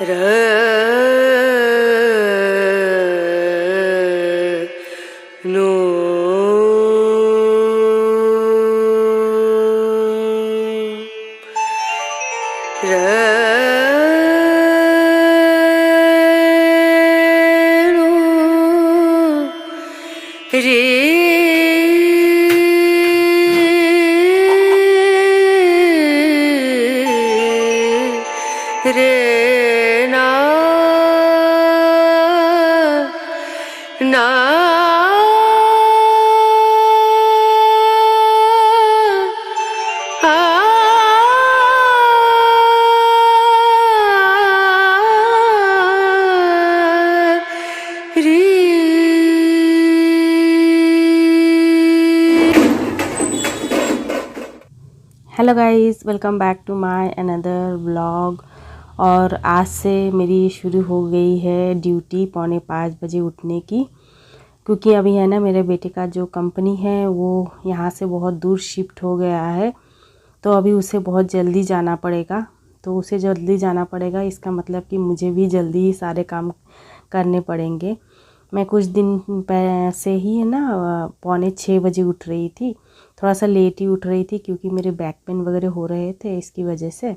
र no रे रे ना ना hello guys, welcome back to my another vlog. और आज से मेरी शुरू हो गई है ड्यूटी 4:45 बजे उठने की, क्योंकि अभी है ना मेरे बेटे का जो कंपनी है वो यहाँ से बहुत दूर शिफ्ट हो गया है। तो अभी उसे बहुत जल्दी जाना पड़ेगा। तो उसे जल्दी जाना पड़ेगा, इसका मतलब कि मुझे भी जल्दी ही सारे काम करने पड़ेंगे। मैं कुछ दिन से ही है ना 5:45 बजे उठ रही थी। थोड़ा सा लेट ही उठ रही थी क्योंकि मेरे बैक पेन वगैरह हो रहे थे, इसकी वजह से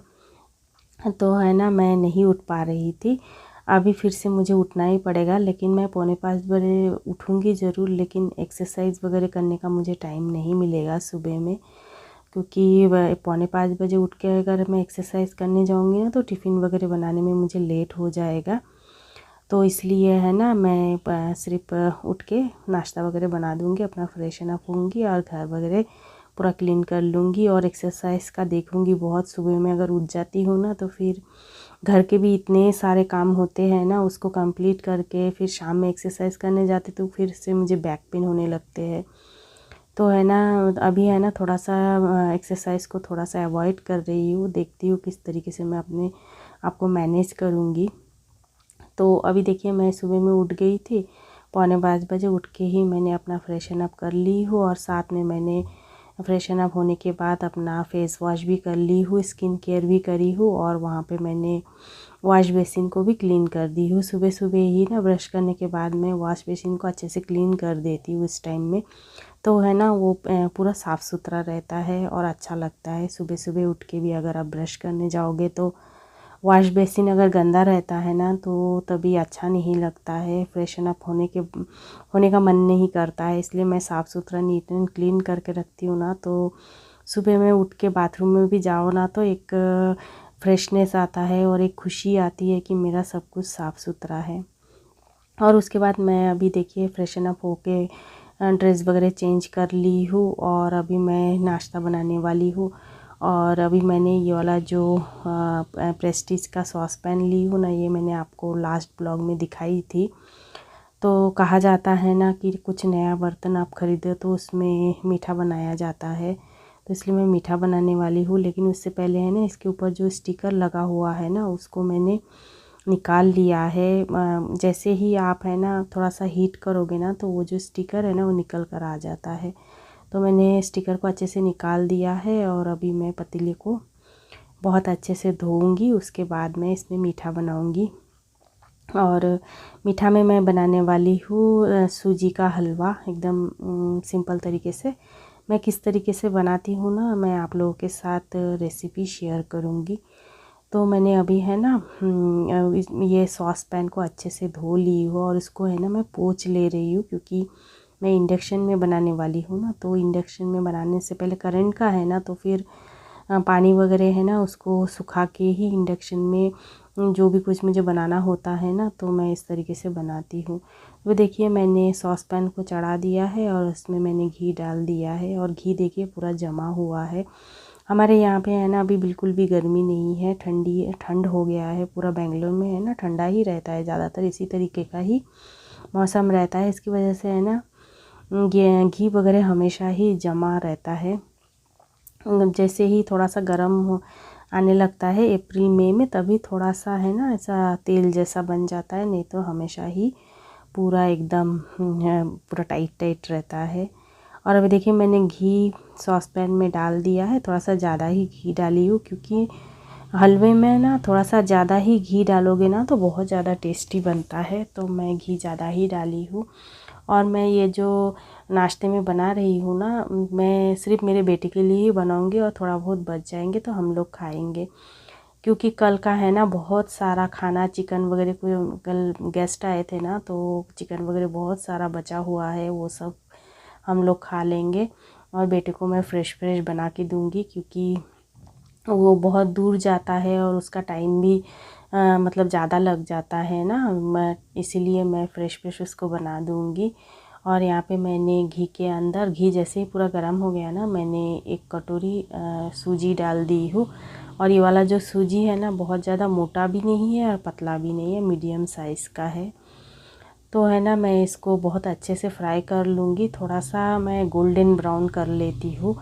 तो है ना मैं नहीं उठ पा रही थी। अभी फिर से मुझे उठना ही पड़ेगा, लेकिन मैं 4:45 बजे उठूँगी ज़रूर, लेकिन एक्सरसाइज वगैरह करने का मुझे टाइम नहीं मिलेगा सुबह में, क्योंकि 4:45 बजे उठ के अगर मैं एक्सरसाइज करने जाऊँगी ना तो टिफ़िन वगैरह बनाने में मुझे लेट हो जाएगा। तो इसलिए है ना मैं सिर्फ उठ के नाश्ता वगैरह बना दूँगी, अपना फ्रेशन अप होंगी और घर वगैरह पूरा क्लीन कर लूँगी। और एक्सरसाइज का देखूँगी बहुत, सुबह में अगर उठ जाती हूँ ना तो फिर घर के भी इतने सारे काम होते हैं ना, उसको कंप्लीट करके फिर शाम में एक्सरसाइज करने जाती तो फिर से मुझे बैक पेन होने लगते हैं। तो है ना अभी है ना थोड़ा सा एक्सरसाइज को थोड़ा सा अवॉइड कर रही हूँ, देखती हूँ किस तरीके से मैं अपने आप को मैनेज करूँगी। तो अभी देखिए मैं सुबह में उठ गई थी 4:45 बजे। उठ के ही मैंने अपना फ्रेशन अप कर ली हूँ, और साथ में मैंने फ्रेशन अप होने के बाद अपना फेस वॉश भी कर ली हूँ, स्किन केयर भी करी हूँ, और वहाँ पे मैंने वॉश बेसिन को भी क्लीन कर दी हूँ। सुबह सुबह ही ना ब्रश करने के बाद मैं वॉश बेसिन को अच्छे से क्लीन कर देती हूँ इस टाइम में। तो है ना वो पूरा साफ़ सुथरा रहता है और अच्छा लगता है। सुबह सुबह उठ के भी अगर आप ब्रश करने जाओगे तो वॉश बेसिन अगर गंदा रहता है ना तो तभी अच्छा नहीं लगता है, फ्रेशन अप होने का मन नहीं करता है। इसलिए मैं साफ़ सुथरा नीट एंड क्लीन करके रखती हूँ ना, तो सुबह में उठ के बाथरूम में भी जाओ ना तो एक फ्रेशनेस आता है और एक खुशी आती है कि मेरा सब कुछ साफ़ सुथरा है। और उसके बाद मैं अभी देखिए फ्रेशन अप होके ड्रेस वगैरह चेंज कर ली हूँ, और अभी मैं नाश्ता बनाने वाली हूँ। और अभी मैंने ये वाला जो प्रेस्टीज का सॉस पैन ली हूँ ना, ये मैंने आपको लास्ट ब्लॉग में दिखाई थी। तो कहा जाता है ना कि कुछ नया बर्तन आप ख़रीदो तो उसमें मीठा बनाया जाता है, तो इसलिए मैं मीठा बनाने वाली हूँ। लेकिन उससे पहले है ना इसके ऊपर जो स्टिकर लगा हुआ है ना उसको मैंने निकाल लिया है। जैसे ही आप है ना थोड़ा सा हीट करोगे ना तो वो जो स्टिकर है ना वो निकल कर आ जाता है। तो मैंने स्टिकर को अच्छे से निकाल दिया है, और अभी मैं पतीले को बहुत अच्छे से धोऊंगी, उसके बाद मैं इसमें मीठा बनाऊंगी। और मीठा में मैं बनाने वाली हूँ सूजी का हलवा, एकदम सिंपल तरीके से। मैं किस तरीके से बनाती हूँ ना मैं आप लोगों के साथ रेसिपी शेयर करूँगी। तो मैंने अभी है ना ये सॉस पैन को अच्छे से धो ली हूँ, और इसको है ना मैं पोंछ ले रही हूँ, क्योंकि मैं इंडक्शन में बनाने वाली हूँ ना। तो इंडक्शन में बनाने से पहले करंट का है ना, तो फिर पानी वगैरह है ना उसको सुखा के ही इंडक्शन में जो भी कुछ मुझे बनाना होता है ना तो मैं इस तरीके से बनाती हूँ। वो देखिए मैंने सॉस पैन को चढ़ा दिया है और उसमें मैंने घी डाल दिया है, और घी देखिए पूरा जमा हुआ है। हमारे यहाँ पे है ना अभी बिल्कुल भी गर्मी नहीं है, ठंड हो गया है पूरा। बेंगलोर में है ना ठंडा ही रहता है ज़्यादातर, इसी तरीके का ही मौसम रहता है। इसकी वजह से है ना घी वगैरह हमेशा ही जमा रहता है। जैसे ही थोड़ा सा गर्म आने लगता है अप्रैल मई में, तभी थोड़ा सा है ना ऐसा तेल जैसा बन जाता है, नहीं तो हमेशा ही पूरा एकदम पूरा टाइट टाइट रहता है। और अभी देखिए मैंने घी सॉस पैन में डाल दिया है, थोड़ा सा ज़्यादा ही घी डाली हूँ, क्योंकि हलवे में ना थोड़ा सा ज़्यादा ही घी डालोगे ना तो बहुत ज़्यादा टेस्टी बनता है, तो मैं घी ज़्यादा ही डाली हूँ। और मैं ये जो नाश्ते में बना रही हूँ ना, मैं सिर्फ मेरे बेटे के लिए ही बनाऊँगी और थोड़ा बहुत बच जाएंगे तो हम लोग खाएंगे, क्योंकि कल का है ना बहुत सारा खाना, चिकन वगैरह, कोई कल गेस्ट आए थे ना तो चिकन वगैरह बहुत सारा बचा हुआ है, वो सब हम लोग खा लेंगे। और बेटे को मैं फ़्रेश बना के दूँगी, क्योंकि वो बहुत दूर जाता है और उसका टाइम भी मतलब ज़्यादा लग जाता है ना, मैं इसीलिए मैं फ़्रेश उसको बना दूँगी। और यहाँ पे मैंने घी के अंदर, घी जैसे ही पूरा गर्म हो गया ना, मैंने एक कटोरी सूजी डाल दी हूँ। और ये वाला जो सूजी है ना बहुत ज़्यादा मोटा भी नहीं है और पतला भी नहीं है, मीडियम साइज़ का है। तो है ना, मैं इसको बहुत अच्छे से फ्राई कर लूँगी, थोड़ा सा मैं गोल्डन ब्राउन कर लेती हूँ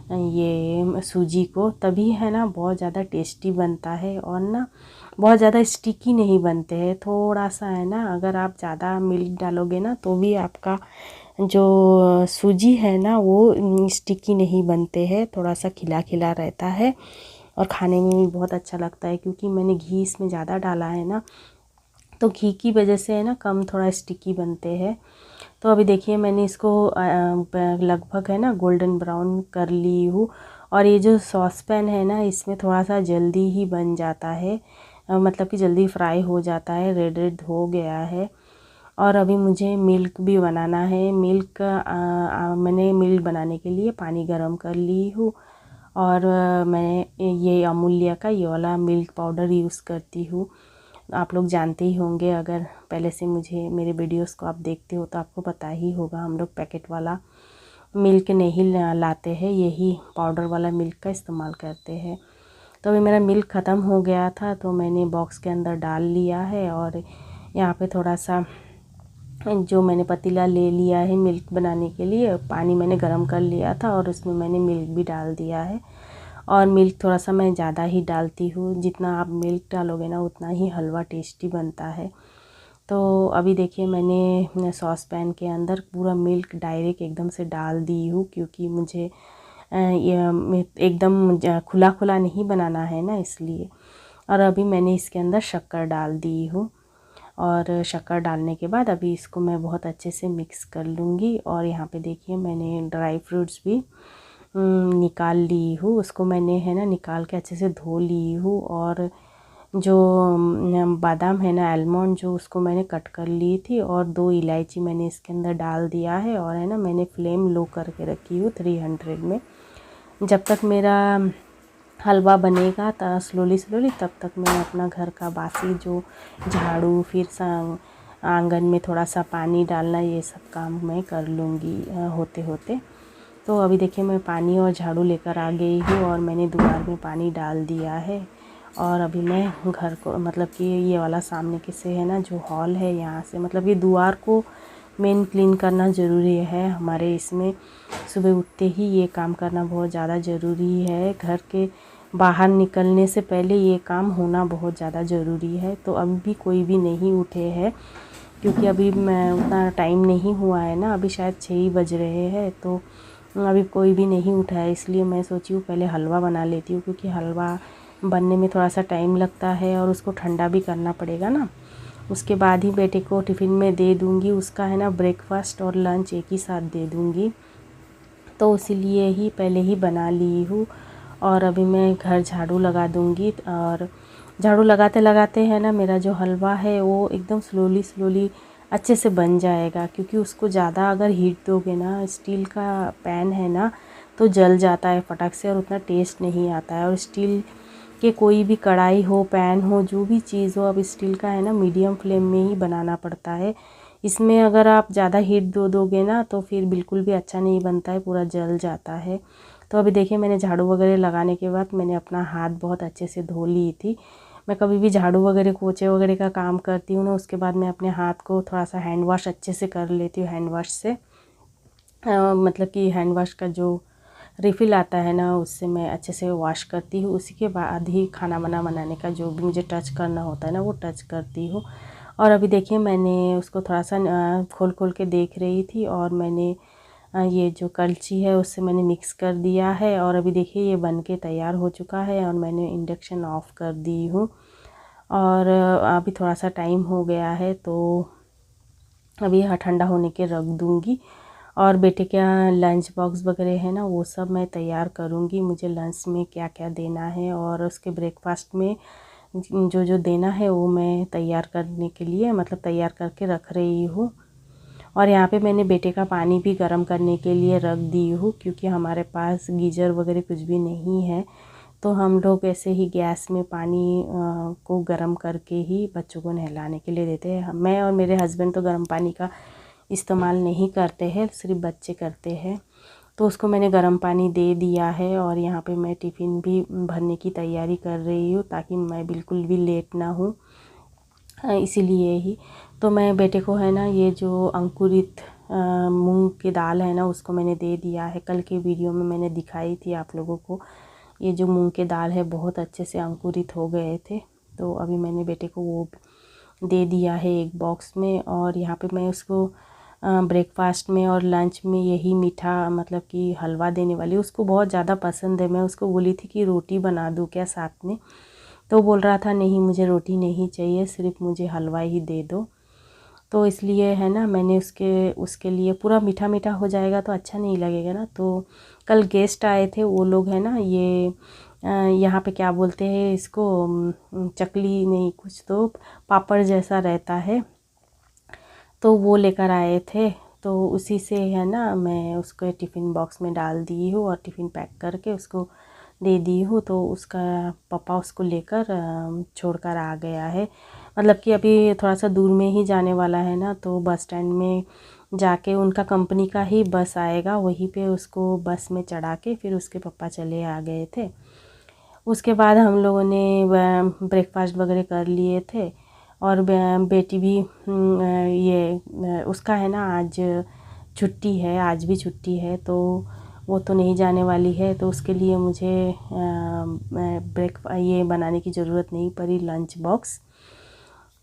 ये सूजी को, तभी है ना बहुत ज़्यादा टेस्टी बनता है और ना बहुत ज़्यादा स्टिकी नहीं बनते हैं। थोड़ा सा है ना, अगर आप ज़्यादा मिल्क डालोगे ना तो भी आपका जो सूजी है ना वो स्टिकी नहीं बनते हैं, थोड़ा सा खिला खिला रहता है और खाने में भी बहुत अच्छा लगता है, क्योंकि मैंने घी इसमें ज़्यादा डाला है ना, तो घी की वजह से है ना कम थोड़ा स्टिकी बनते हैं। तो अभी देखिए मैंने इसको लगभग है ना गोल्डन ब्राउन कर ली हूँ। और ये जो सॉस पैन है ना, इसमें थोड़ा सा जल्दी ही बन जाता है, मतलब कि जल्दी फ्राई हो जाता है, रेड रेड हो गया है। और अभी मुझे मिल्क भी बनाना है। मैंने मिल्क बनाने के लिए पानी गरम कर ली हूँ। और मैं ये अमूल्य का ये वाला मिल्क पाउडर यूज़ करती हूँ। आप लोग जानते ही होंगे, अगर पहले से मुझे मेरे वीडियोस को आप देखते हो तो आपको पता ही होगा, हम लोग पैकेट वाला मिल्क नहीं लाते हैं, यही पाउडर वाला मिल्क का इस्तेमाल करते हैं। तो अभी मेरा मिल्क ख़त्म हो गया था तो मैंने बॉक्स के अंदर डाल लिया है। और यहाँ पे थोड़ा सा जो मैंने पतीला ले लिया है मिल्क बनाने के लिए, पानी मैंने गर्म कर लिया था और उसमें मैंने मिल्क भी डाल दिया है। और मिल्क थोड़ा सा मैं ज़्यादा ही डालती हूँ, जितना आप मिल्क डालोगे ना उतना ही हलवा टेस्टी बनता है। तो अभी देखिए मैंने सॉस पैन के अंदर पूरा मिल्क डायरेक्ट एकदम से डाल दी हूँ, क्योंकि मुझे ये एकदम खुला खुला नहीं बनाना है ना, इसलिए। और अभी मैंने इसके अंदर शक्कर डाल दी हूँ। और शक्कर डालने के बाद अभी इसको मैं बहुत अच्छे से मिक्स कर लूँगी। और यहाँ पे देखिए मैंने ड्राई फ्रूट्स भी निकाल ली हूँ, उसको मैंने है ना निकाल के अच्छे से धो ली हूँ। और जो बादाम है ना, आलमंड, जो उसको मैंने कट कर ली थी, और 2 इलायची मैंने इसके अंदर डाल दिया है। और है ना मैंने फ्लेम लो करके रखी हूँ 300 में, जब तक मेरा हलवा बनेगा स्लोली तब तक मैं अपना घर का बासी जो झाड़ू, फिर आंगन में थोड़ा सा पानी डालना, ये सब काम मैं कर लूँगी होते होते। तो अभी देखिए मैं पानी और झाड़ू लेकर आ गई हूँ और मैंने द्वार में पानी डाल दिया है। और अभी मैं घर को, मतलब कि ये वाला सामने के से है ना जो हॉल है, यहाँ से मतलब ये द्वार को मेन क्लीन करना ज़रूरी है हमारे इसमें। सुबह उठते ही ये काम करना बहुत ज़्यादा ज़रूरी है, घर के बाहर निकलने से पहले ये काम होना बहुत ज़्यादा ज़रूरी है। तो अभी भी कोई भी नहीं उठे हैं, क्योंकि अभी मैं उतना टाइम नहीं हुआ है ना, अभी शायद 6 ही बज रहे हैं, तो अभी कोई भी नहीं उठा है। इसलिए मैं सोची हूँ पहले हलवा बना लेती हूँ, क्योंकि हलवा बनने में थोड़ा सा टाइम लगता है और उसको ठंडा भी करना पड़ेगा ना। उसके बाद ही बेटे को टिफ़िन में दे दूँगी, उसका है ना ब्रेकफास्ट और लंच एक ही साथ दे दूँगी, तो इसीलिए ही पहले ही बना ली हूँ। और अभी मैं घर झाड़ू लगा दूँगी। और झाड़ू लगाते लगाते है ना मेरा जो हलवा है वो एकदम स्लोली अच्छे से बन जाएगा, क्योंकि उसको ज़्यादा अगर हीट दोगे ना, स्टील का पैन है ना, तो जल जाता है फटक से और उतना टेस्ट नहीं आता है। और स्टील के कोई भी कढ़ाई हो, पैन हो, जो भी चीज़ हो, अब स्टील का है ना मीडियम फ्लेम में ही बनाना पड़ता है। इसमें अगर आप ज़्यादा हीट दोगे ना तो फिर बिल्कुल भी अच्छा नहीं बनता है, पूरा जल जाता है। तो अभी देखिए मैंने झाड़ू वगैरह लगाने के बाद मैंने अपना हाथ बहुत अच्छे से धो ली थी। मैं कभी भी झाड़ू वगैरह, पोछे वगैरह का काम करती हूँ ना, उसके बाद मैं अपने हाथ को थोड़ा सा हैंड वॉश अच्छे से कर लेती हूँ, हैंड वॉश से मतलब कि हैंड वॉश का जो रिफ़िल आता है ना, उससे मैं अच्छे से वॉश करती हूँ। उसी के बाद ही खाना बनाने का जो भी मुझे टच करना होता है ना, वो टच करती हूँ। और अभी देखिए मैंने उसको थोड़ा सा खोल के देख रही थी, और मैंने ये जो कलछी है उससे मैंने मिक्स कर दिया है। और अभी देखिए ये बन के तैयार हो चुका है और मैंने इंडक्शन ऑफ़ कर दी हूँ। और अभी थोड़ा सा टाइम हो गया है तो अभी यह ठंडा होने के रख दूँगी। और बेटे का लंच बॉक्स वगैरह है ना, वो सब मैं तैयार करूँगी। मुझे लंच में क्या क्या देना है और उसके ब्रेकफास्ट में जो जो देना है वो मैं तैयार करने के लिए मतलब तैयार करके रख रही हूँ। और यहाँ पे मैंने बेटे का पानी भी गर्म करने के लिए रख दी हूँ, क्योंकि हमारे पास गीज़र वगैरह कुछ भी नहीं है। तो हम लोग ऐसे ही गैस में पानी को गर्म करके ही बच्चों को नहलाने के लिए देते हैं। मैं और मेरे हस्बैंड तो गर्म पानी का इस्तेमाल नहीं करते हैं, सिर्फ बच्चे करते हैं। तो उसको मैंने गर्म पानी दे दिया है। और यहाँ पे मैं टिफ़िन भी भरने की तैयारी कर रही हूँ ताकि मैं बिल्कुल भी लेट ना हूँ, इसीलिए ही। तो मैं बेटे को है ना ये जो अंकुरित मूंग की दाल है ना, उसको मैंने दे दिया है। कल के वीडियो में मैंने दिखाई थी आप लोगों को। ये जो मूंग की दाल है बहुत अच्छे से अंकुरित हो गए थे, तो अभी मैंने बेटे को वो दे दिया है एक बॉक्स में। और यहाँ पे मैं उसको ब्रेकफास्ट में और लंच में यही मीठा मतलब कि हलवा देने वाली। उसको बहुत ज़्यादा पसंद है। मैं उसको बोली थी कि रोटी बना दूँ क्या साथ में, तो बोल रहा था नहीं मुझे रोटी नहीं चाहिए, सिर्फ मुझे हलवा ही दे दो। तो इसलिए है ना मैंने उसके लिए पूरा मीठा मीठा हो जाएगा तो अच्छा नहीं लगेगा ना। तो कल गेस्ट आए थे, वो लोग है ना ये यहाँ पे क्या बोलते हैं इसको, चकली नहीं, कुछ तो पापड़ जैसा रहता है, तो वो लेकर आए थे। तो उसी से है ना मैं उसको टिफ़िन बॉक्स में डाल दी हूँ और टिफ़िन पैक करके उसको दे दी हूँ। तो उसका पापा उसको लेकर छोड़कर आ गया है। मतलब कि अभी थोड़ा सा दूर में ही जाने वाला है ना, तो बस स्टैंड में जाके उनका कंपनी का ही बस आएगा, वहीं पे उसको बस में चढ़ा के फिर उसके पापा चले आ गए थे। उसके बाद हम लोगों ने ब्रेकफास्ट वगैरह कर लिए थे। और बेटी भी ये उसका है ना आज छुट्टी है, आज भी छुट्टी है, तो वो तो नहीं जाने वाली है। तो उसके लिए मुझे ये बनाने की ज़रूरत नहीं पड़ी लंच बॉक्स।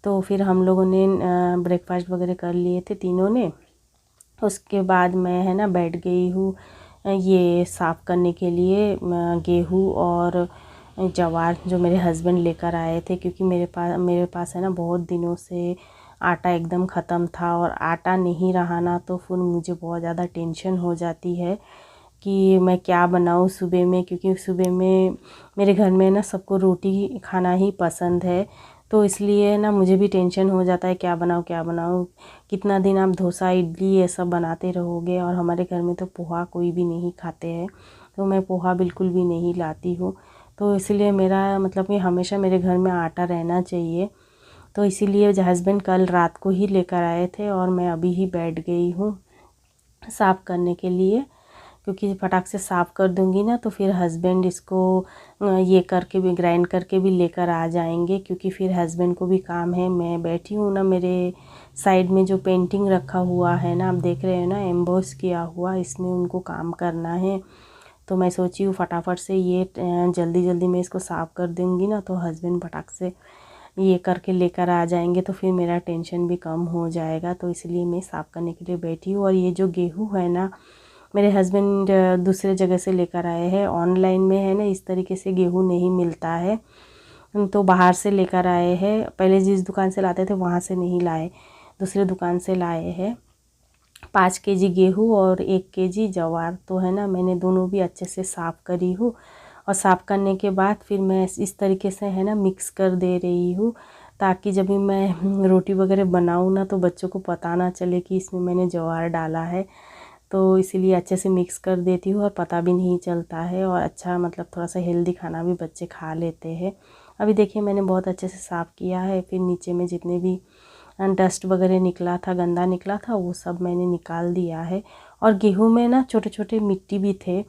तो फिर हम लोगों ने ब्रेकफास्ट वगैरह कर लिए थे तीनों ने। उसके बाद मैं है ना बैठ गई हूँ ये साफ़ करने के लिए गेहूँ और जवार जो मेरे हस्बैंड लेकर आए थे, क्योंकि मेरे पास है ना बहुत दिनों से आटा एकदम ख़त्म था। और आटा नहीं रहा ना तो फिर मुझे बहुत ज़्यादा टेंशन हो जाती है कि मैं क्या बनाऊँ सुबह में, क्योंकि सुबह में मेरे घर में ना सबको रोटी खाना ही पसंद है। तो इसलिए ना मुझे भी टेंशन हो जाता है क्या बनाऊँ। कितना दिन आप डोसा इडली ये सब बनाते रहोगे। और हमारे घर में तो पोहा कोई भी नहीं खाते हैं, तो मैं पोहा बिल्कुल भी नहीं लाती हूँ। तो इसलिए मेरा मतलब कि हमेशा मेरे घर में आटा रहना चाहिए। तो इसीलिए हस्बैंड कल रात को ही लेकर आए थे और मैं अभी ही बैठ गई हूँ साफ़ करने के लिए, क्योंकि फटाक से साफ़ कर दूंगी ना तो फिर हस्बैंड इसको ये करके भी ग्राइंड करके भी लेकर आ जाएंगे, क्योंकि फिर हस्बैंड को भी काम है। मैं बैठी हूँ ना, मेरे साइड में जो पेंटिंग रखा हुआ है ना, आप देख रहे हो ना एम्बोस किया हुआ, इसमें उनको काम करना है। तो मैं सोची हूँ फटाफट से ये जल्दी जल्दी मैं इसको साफ़ कर दूँगी ना तो हस्बैंड फटाक से ये करके लेकर आ जाएंगे, तो फिर मेरा टेंशन भी कम हो जाएगा। तो इसलिए मैं साफ़ करने के लिए बैठी हूँ। और ये जो गेहूँ है ना, मेरे हस्बैंड दूसरे जगह से लेकर आए हैं। ऑनलाइन में है ना इस तरीके से गेहूँ नहीं मिलता है, तो बाहर से लेकर आए हैं। पहले जिस दुकान से लाते थे वहाँ से नहीं लाए, दूसरे दुकान से लाए हैं। 5 केजी गेहूँ और 1 केजी जवार, तो है ना मैंने दोनों भी अच्छे से साफ़ करी हूँ। और साफ़ करने के बाद फिर मैं इस तरीके से है ना मिक्स कर दे रही हूँ, ताकि जब भी मैं रोटी वगैरह बनाऊँ ना तो बच्चों को पता ना चले कि इसमें मैंने जवार डाला है। तो इसीलिए अच्छे से मिक्स कर देती हूँ और पता भी नहीं चलता है। और अच्छा मतलब थोड़ा सा हेल्दी खाना भी बच्चे खा लेते हैं। अभी देखिए मैंने बहुत अच्छे से साफ़ किया है। फिर नीचे में जितने भी डस्ट वगैरह निकला था, गंदा निकला था, वो सब मैंने निकाल दिया है। और गेहूं में ना छोटे छोटे मिट्टी भी थे,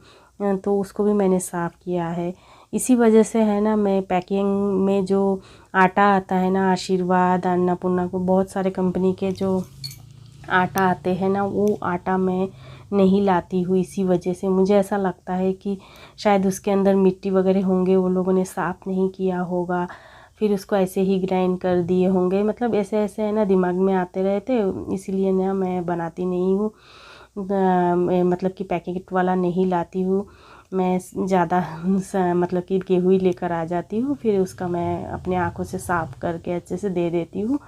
तो उसको भी मैंने साफ़ किया है। इसी वजह से है ना मैं पैकिंग में जो आटा आता है ना, आशीर्वाद, अन्नपूर्णा को बहुत सारे कंपनी के जो आटा आते हैं ना, वो आटा मैं नहीं लाती हूँ। इसी वजह से मुझे ऐसा लगता है कि शायद उसके अंदर मिट्टी वगैरह होंगे, वो लोगों ने साफ़ नहीं किया होगा, फिर उसको ऐसे ही ग्राइंड कर दिए होंगे। मतलब ऐसे ऐसे है ना दिमाग में आते रहते, इसीलिए ना मैं बनाती नहीं हूँ। मतलब कि पैकेट वाला नहीं लाती हूँ। मैं ज़्यादा मतलब कि गेहूँ ही लेकर आ जाती हूँ, फिर उसका मैं अपने आँखों से साफ़ करके अच्छे से दे देती हूँ।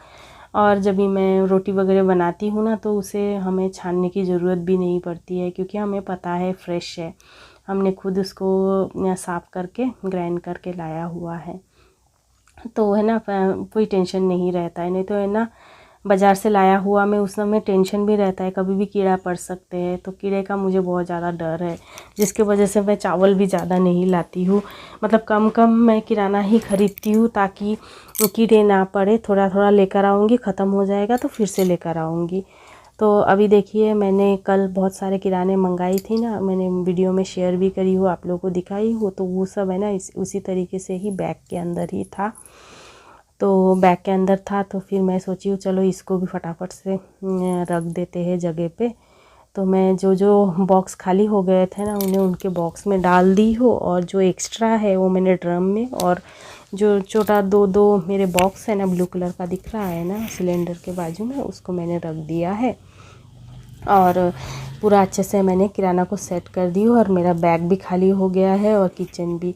और जब भी मैं रोटी वगैरह बनाती हूँ ना, तो उसे हमें छानने की ज़रूरत भी नहीं पड़ती है, क्योंकि हमें पता है फ्रेश है। हमने खुद उसको साफ़ करके ग्राइंड करके लाया हुआ है, तो है ना कोई टेंशन नहीं रहता है। नहीं तो है ना बाज़ार से लाया हुआ में उस समय टेंशन भी रहता है, कभी भी कीड़ा पड़ सकते हैं, तो कीड़े का मुझे बहुत ज़्यादा डर है, जिसके वजह से मैं चावल भी ज़्यादा नहीं लाती हूँ। मतलब कम कम मैं किराना ही ख़रीदती हूँ, ताकि कीड़े ना पड़े। थोड़ा थोड़ा लेकर आऊँगी, ख़त्म हो जाएगा तो फिर से लेकर आऊँगी। तो अभी देखिए, मैंने कल बहुत सारे किराने मंगाई थी ना, मैंने वीडियो में शेयर भी करी हो, आप लोगों को दिखाई हो, तो वो सब है ना उसी तरीके से ही बैग के अंदर ही था। तो बैग के अंदर था, तो फिर मैं सोची हूँ चलो इसको भी फटाफट से रख देते हैं जगह पे। तो मैं जो जो बॉक्स खाली हो गए थे ना, उन्हें उनके बॉक्स में डाल दी हो, और जो एक्स्ट्रा है वो मैंने ड्रम में, और जो छोटा दो दो मेरे बॉक्स है ना, ब्लू कलर का दिख रहा है ना सिलेंडर के बाजू में, उसको मैंने रख दिया है। और पूरा अच्छे से मैंने किराना को सेट कर दी, और मेरा बैग भी खाली हो गया है, और किचन भी।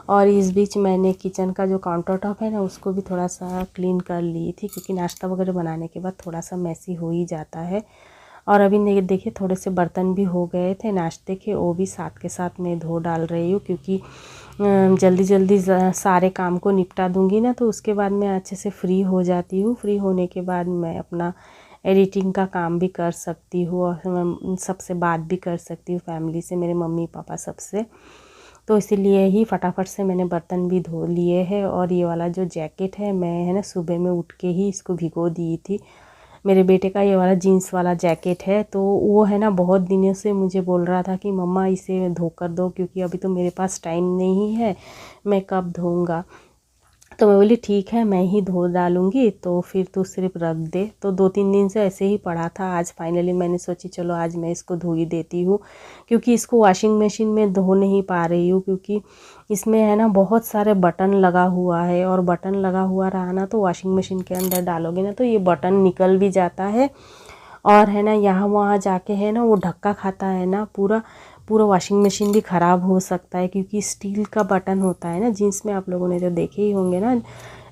और इस बीच मैंने किचन का जो काउंटर टॉप है ना, उसको भी थोड़ा सा क्लीन कर ली थी, क्योंकि नाश्ता वगैरह बनाने के बाद थोड़ा सा मैसी हो ही जाता है। और अभी देखिए थोड़े से बर्तन भी हो गए थे नाश्ते के, वो भी साथ के साथ मैं धो डाल रही हूँ, क्योंकि जल्दी जल्दी सारे काम को निपटा दूँगी ना, तो उसके बाद मैं अच्छे से फ्री हो जाती हूँ। फ्री होने के बाद मैं अपना एडिटिंग का काम भी कर सकती हूँ, और सबसे बात भी कर सकती हूँ, फैमिली से, मेरे मम्मी पापा सबसे। तो इसीलिए ही फटाफट से मैंने बर्तन भी धो लिए हैं। और ये वाला जो जैकेट है, मैं है ना सुबह में उठ के ही इसको भिगो दी थी। मेरे बेटे का ये वाला जीन्स वाला जैकेट है, तो वो है ना बहुत दिनों से मुझे बोल रहा था कि मम्मा इसे धो कर दो, क्योंकि अभी तो मेरे पास टाइम नहीं है, मैं कब धोऊंगा। तो मैं बोली ठीक है, मैं ही धो डालूँगी, तो फिर तू सिर्फ रख दे। तो 2-3 दिन से ऐसे ही पड़ा था, आज फाइनली मैंने सोची चलो आज मैं इसको धो ही देती हूँ, क्योंकि इसको वॉशिंग मशीन में धो नहीं पा रही हूँ, क्योंकि इसमें है ना बहुत सारे बटन लगा हुआ है, और बटन लगा हुआ रहा ना, तो वॉशिंग मशीन के अंदर डालोगे ना, तो ये बटन निकल भी जाता है, और है ना यहाँ वहाँ जाके है ना वो धक्का खाता है ना, पूरा पूरा वॉशिंग मशीन भी ख़राब हो सकता है, क्योंकि स्टील का बटन होता है ना जीन्स में, आप लोगों ने तो देखे ही होंगे ना,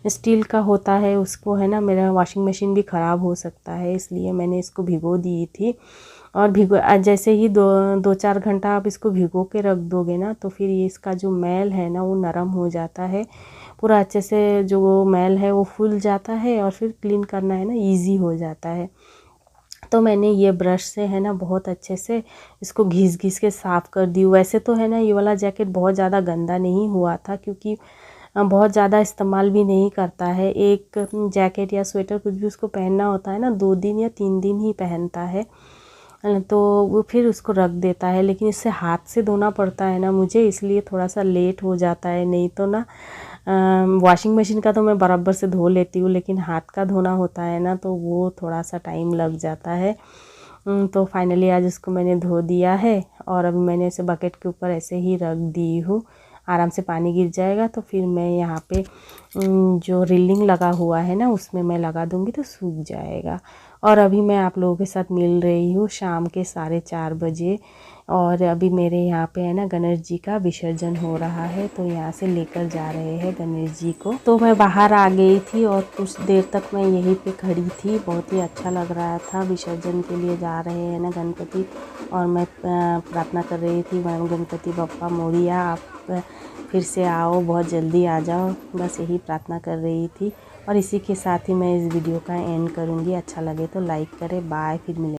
स्टील का होता है, उसको है ना मेरा वॉशिंग मशीन भी ख़राब हो सकता है, इसलिए मैंने इसको भिगो दी थी। और जैसे ही 2-4 घंटा आप इसको भिगो के रख दोगे ना, तो फिर ये इसका जो मैल है ना वो नरम हो जाता है, पूरा अच्छे से जो मैल है वो फूल जाता है, और फिर क्लीन करना है ना ईजी हो जाता है। तो मैंने ये ब्रश से है ना बहुत अच्छे से इसको घिस घिस के साफ़ कर दी। वैसे तो है ना ये वाला जैकेट बहुत ज़्यादा गंदा नहीं हुआ था, क्योंकि बहुत ज़्यादा इस्तेमाल भी नहीं करता है। एक जैकेट या स्वेटर कुछ भी उसको पहनना होता है ना 2 दिन या 3 दिन ही पहनता है, तो वो फिर उसको रख देता है। लेकिन इससे हाथ से धोना पड़ता है ना मुझे, इसलिए थोड़ा सा लेट हो जाता है। नहीं तो ना वॉशिंग मशीन का तो मैं बराबर से धो लेती हूँ, लेकिन हाथ का धोना होता है ना, तो वो थोड़ा सा टाइम लग जाता है। तो फाइनली आज इसको मैंने धो दिया है, और अभी मैंने इसे बकेट के ऊपर ऐसे ही रख दी हूँ, आराम से पानी गिर जाएगा, तो फिर मैं यहाँ पे जो रीलिंग लगा हुआ है ना उसमें मैं लगा दूँगी, तो सूख जाएगा। और अभी मैं आप लोगों के साथ मिल रही हूँ शाम के 4:30 बजे, और अभी मेरे यहाँ पे है ना गणेश जी का विसर्जन हो रहा है, तो यहाँ से लेकर जा रहे हैं गणेश जी को। तो मैं बाहर आ गई थी, और कुछ देर तक मैं यहीं पे खड़ी थी, बहुत ही अच्छा लग रहा था। विसर्जन के लिए जा रहे हैं ना गणपति, और मैं प्रार्थना कर रही थी, गणपति बप्पा मोरिया, आप फिर से आओ, बहुत जल्दी आ जाओ, बस यही प्रार्थना कर रही थी। और इसी के साथ ही मैं इस वीडियो का एंड करूँगी। अच्छा लगे तो लाइक करें। बाय, फिर मिलेंगे।